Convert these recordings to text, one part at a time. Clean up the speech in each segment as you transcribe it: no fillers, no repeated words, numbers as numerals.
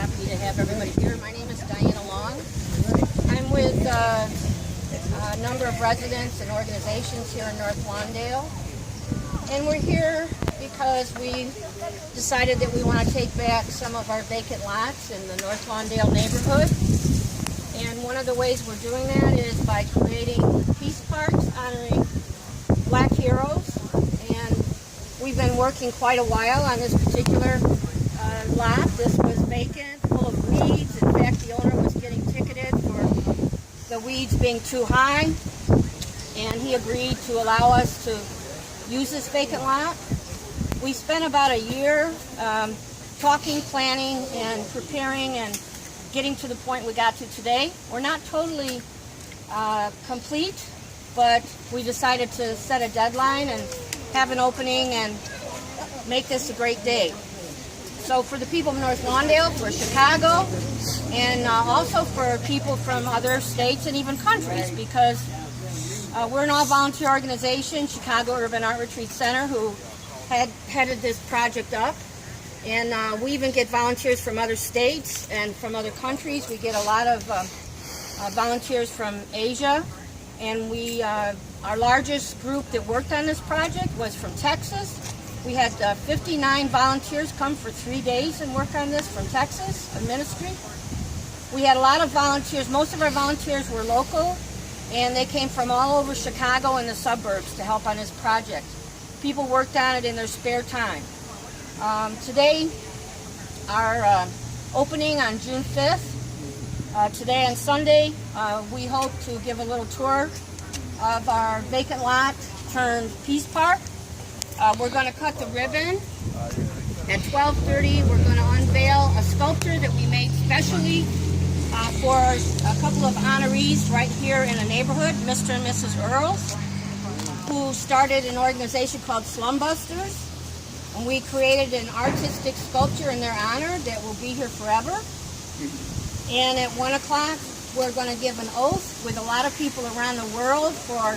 happy to have everybody here. My name is Diana Long. I'm with a number of residents and organizations here in North Lawndale. And we're here because we decided that we want to take back some of our vacant lots in the North Lawndale neighborhood. And one of the ways we're doing that is by creating peace parks honoring Black heroes. And we've been working quite a while on this particular lot. This was vacant, full of weeds. In fact, the owner was getting ticketed for the weeds being too high. And he agreed to allow us to use this vacant lot. We spent about a year talking, planning, and preparing and getting to the point we got to today. We're not totally complete, but we decided to set a deadline and have an opening and make this a great day. So for the people of North Lawndale, for Chicago, and also for people from other states and even countries, because we're an all-volunteer organization, Chicago Urban Art Retreat Center, who had headed this project up. And we even get volunteers from other states and from other countries. We get a lot of volunteers from Asia. And our largest group that worked on this project was from Texas. We had 59 volunteers come for 3 days and work on this from Texas, a ministry. We had a lot of volunteers. Most of our volunteers were local, and they came from all over Chicago and the suburbs to help on this project. People worked on it in their spare time. Today, our opening on June 5th. Today on Sunday, we hope to give a little tour of our vacant lot turned Peace Park. We're going to cut the ribbon. At 12:30, we're going to unveil a sculpture that we made specially for a couple of honorees right here in the neighborhood, Mr. and Mrs. Earles, who started an organization called Slum Busters. And we created an artistic sculpture in their honor that will be here forever. And at 1 o'clock, we're going to give an oath with a lot of people around the world for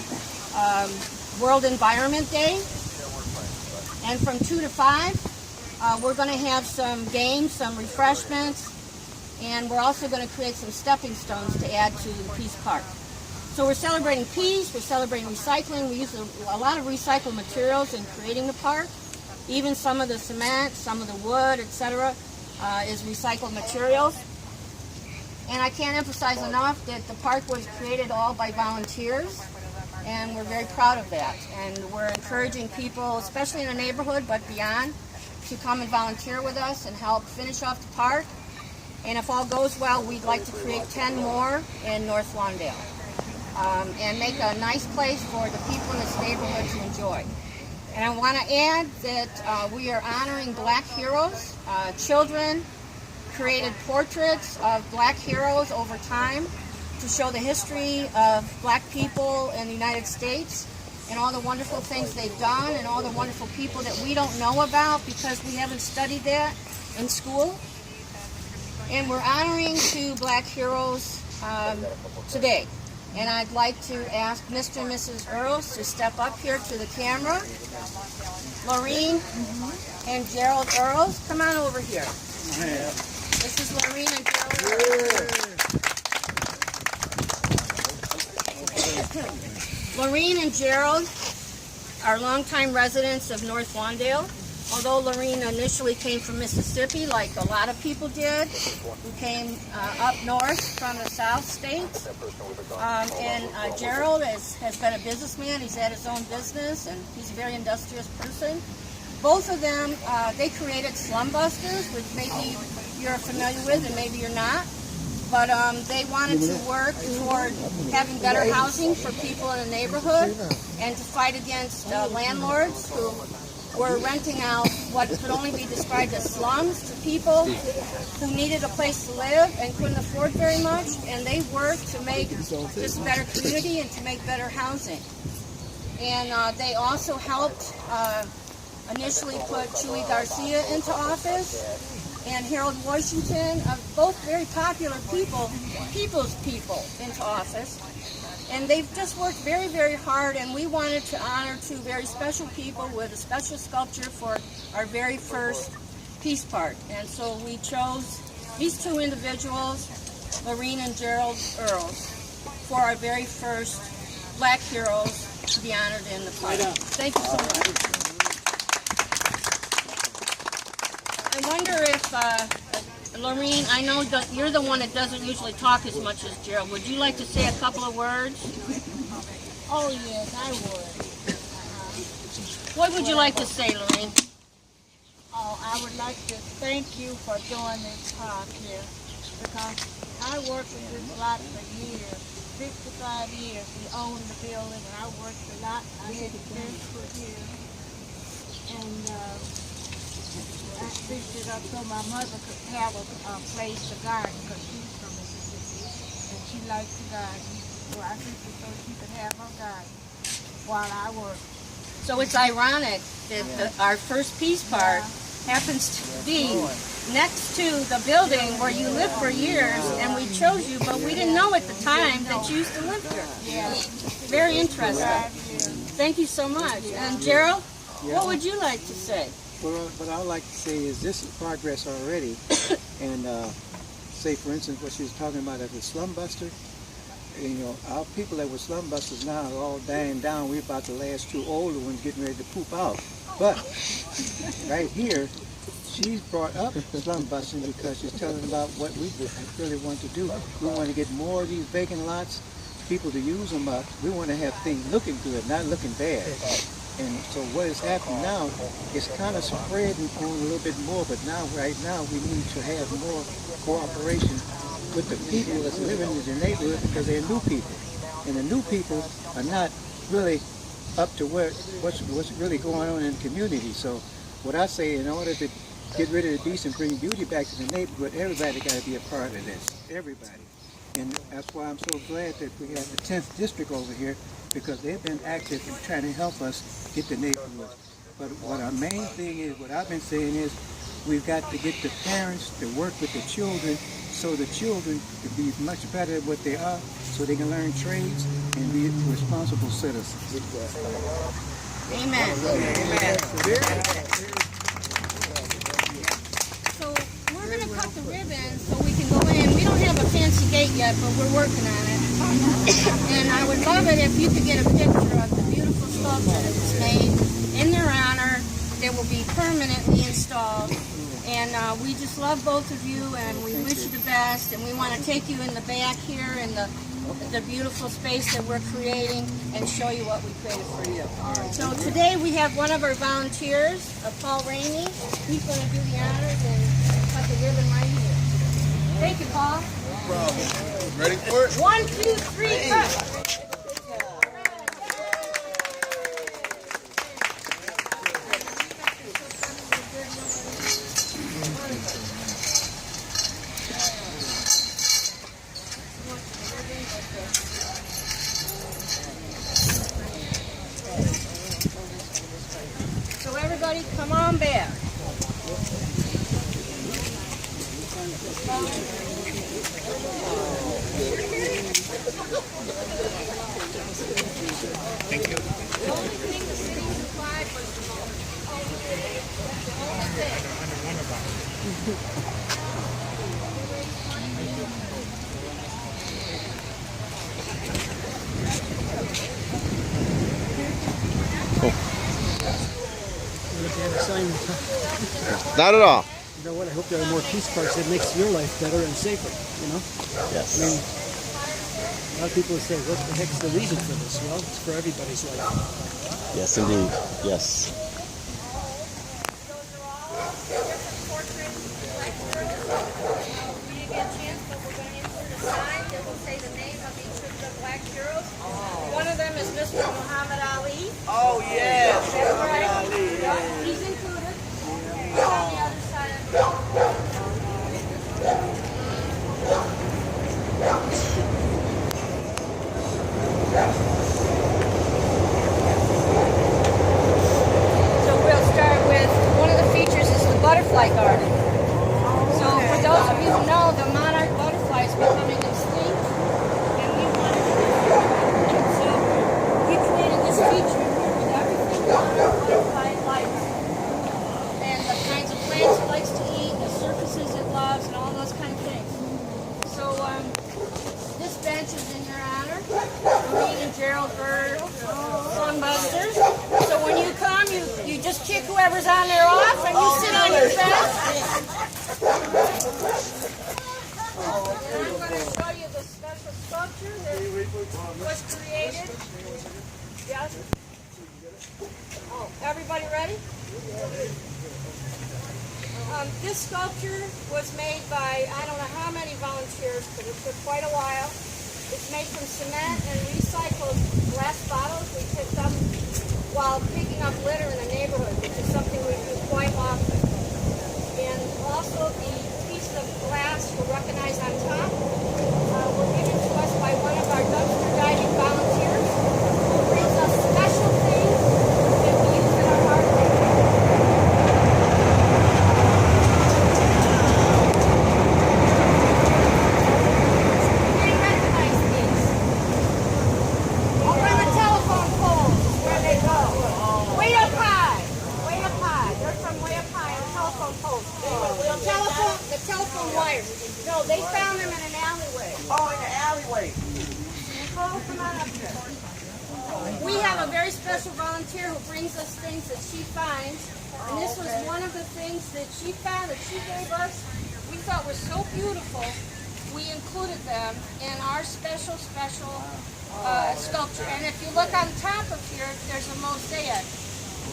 World Environment Day. And from 2 to 5, we're going to have some games, some refreshments, and we're also going to create some stepping stones to add to the Peace Park. So we're celebrating peace, we're celebrating recycling. We use a lot of recycled materials in creating the park. Even some of the cement, some of the wood, etc., is recycled materials. And I can't emphasize enough that the park was created all by volunteers, and we're very proud of that. And we're encouraging people, especially in the neighborhood, but beyond, to come and volunteer with us and help finish off the park. And if all goes well, we'd like to create 10 more in North Lawndale and make a nice place for the people in this neighborhood to enjoy. And I want to add that we are honoring Black heroes. Children created portraits of Black heroes over time to show the history of Black people in the United States and all the wonderful things they've done and all the wonderful people that we don't know about because we haven't studied that in school. And we're honoring 2 Black heroes today. And I'd like to ask Mr. and Mrs. Earles to step up here to the camera. Loraine and Gerald Earles, come on over here. This is Loraine and Gerald Earles. Loraine and Gerald are longtime residents of North Lawndale. Although Loraine initially came from Mississippi, like a lot of people did, who came up north from the South states. And Gerald has been a businessman. He's had his own business, and he's a very industrious person. Both of them, they created Slum Busters, which maybe you're familiar with and maybe you're not. But they wanted to work toward having better housing for people in the neighborhood and to fight against landlords who were renting out what could only be described as slums to people who needed a place to live and couldn't afford very much, and they worked to make this a better community and to make better housing. And they also helped initially put Chuy Garcia into office and Harold Washington, both very popular people's people into office. And they've just worked very, very hard, and we wanted to honor 2 very special people with a special sculpture for our very first Peace Park. And so we chose these two individuals, Loraine and Gerald Earles, for our very first Black heroes to be honored in the park. Thank you so much. I wonder if, Loraine, I know that you're the one that doesn't usually talk as much as Gerald. Would you like to say a couple of words? Oh, yes, I would. What would you like to say, Loraine? Oh, I would like to thank you for doing this park here, because I worked with this lot for years, 65 years. We owned the building, and I worked a lot. I had the bench for years, and I fixed it up so my mother could have a place to garden, because she's from Mississippi, and she liked to garden. So I fixed it so she could have her garden while I worked. So it's ironic that our first Peace Park happens to be next to the building where you lived for years, and we chose you, but we didn't know at the time that you used to live here. Very interesting. Thank you so much. And Gerald, what would you like to say? Well, what I would like to say is this is progress already, and say, for instance, what she was talking about as a slum buster. You know, our people that were slum busters now are all dying down. We're about the last two older ones getting ready to poop out. But right here, she's brought up slum busting because she's telling about what we really want to do. We want to get more of these vacant lots, people to use them up. We want to have things looking good, not looking bad. And so what is happening now is kind of spreading on a little bit more, but now, right now, we need to have more cooperation with the people that's living in the neighborhood, because they're new people. And the new people are not really up to what's really going on in the community. So what I say, in order to get rid of the beast and bring beauty back to the neighborhood, everybody got to be a part of this. Everybody. And that's why I'm so glad that we have the 10th district over here, because they've been active in trying to help us get the neighborhood. But what our main thing is, what I've been saying is, we've got to get the parents to work with the children, so the children can be much better at what they are, so they can learn trades and be responsible citizens. Amen. Amen. So we're going to cut the ribbon so we can go in. We don't have a fancy gate yet, but we're working on it. And I would love it if you could get a picture of the beautiful sculpture that was made in their honor that will be permanently installed. And we just love both of you, and we wish you the best. And we want to take you in the back here in the beautiful space that we're creating and show you what we created for you. So today we have one of our volunteers, Paul Ramey. He's going to do the honors and cut the ribbon right here. Thank you, Paul. No problem. Ready for it? 1, 2, 3, cut. So everybody, come on back. Thank you. The only thing the city supplied was the motor. The only thing. Not at all. You know what? I hope there are more peace parks. It makes your life better and safer. You know. Yes. I mean, a lot of people say, "What the heck's the reason for this?" Well, it's for everybody's life. Yes, indeed. Yes. Those are all different portraits like when you get a chance, but we're going to insert a sign that will say the name of each of the Black heroes. One of them is Mr. Muhammad Ali. Oh, yes. That's right. Yeah, he's included. On the other side of the gloves and all those kind of things. So this bench is in your honor. Loraine and Gerald Earles, Slum Busters. So when you come, you just kick whoever's on there off and you sit on your bench. And I'm going to show you the special sculpture that was created. Yes? Oh, everybody ready? This sculpture was made by I don't know how many volunteers, but it took quite a while. It's made from cement and recycled glass bottles we picked up while picking up litter in the neighborhood, which is something we do quite often. And also the pieces of glass were recognized on top were given to us by one of our dumpster diving volunteers who brings us special things that we use in our art. The telephone wires. No, they found them in an alleyway. Oh, in the alleyway. Nicole, come on up here. We have a very special volunteer who brings us things that she finds. And this was one of the things that she found that she gave us. We thought were so beautiful, we included them in our special sculpture. And if you look on top of here, there's a mosaic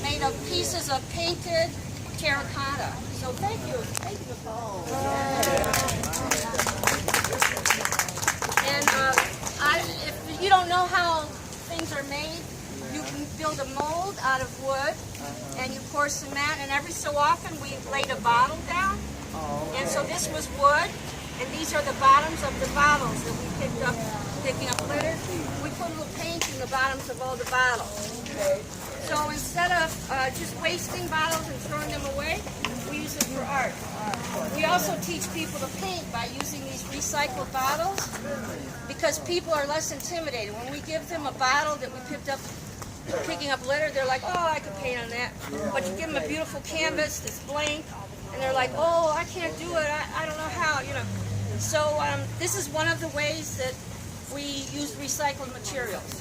made of pieces of painted terracotta. So thank you, Nicole. And if you don't know how things are made, you can build a mold out of wood, and you pour cement, and every so often we laid a bottle down. And so this was wood, and these are the bottoms of the bottles that we picked up, picking up litter. We put a little paint in the bottoms of all the bottles. So instead of just wasting bottles and throwing them away, we use them for art. We also teach people to paint by using these recycled bottles because people are less intimidated. When we give them a bottle that we picked up picking up litter, they're like, oh, I could paint on that. But you give them a beautiful canvas that's blank, and they're like, oh, I can't do it. I don't know how, you know. So this is one of the ways that we use recycled materials.